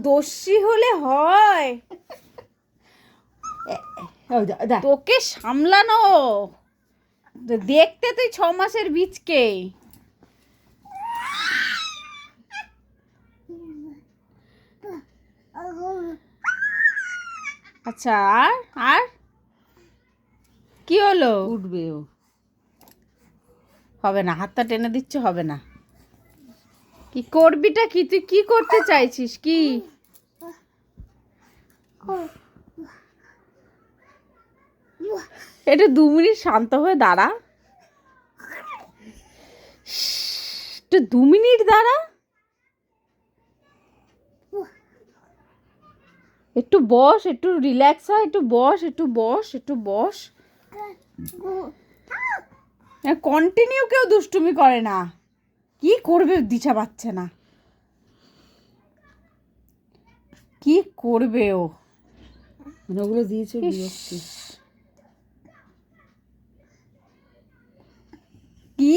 দোষী হলে হয়? তোকে সামলানো, দেখতে তুই 6 মাসের বীজকে। আচ্ছা, আর আর কি হলো? উঠবে ও। হবে না, হাতটা টেনে দিচ্ছ, হবে না। কি করবিটা কি? তুই কি করতে চাইছিস? কি এটা 2 মিনিট শান্ত হয়ে দাঁড়া, একটু 2 মিনিট দাঁড়া, একটু বস, একটু রিল্যাক্স হয়, একটু বস, একটু বস, একটু বস। কন্টিনিউ কেউ দুষ্টুমি করে না। কি করবে দিশা পাচ্ছে না, কি করবে ও। মানে ওগুলো দিয়েছে বিরক্তি। কি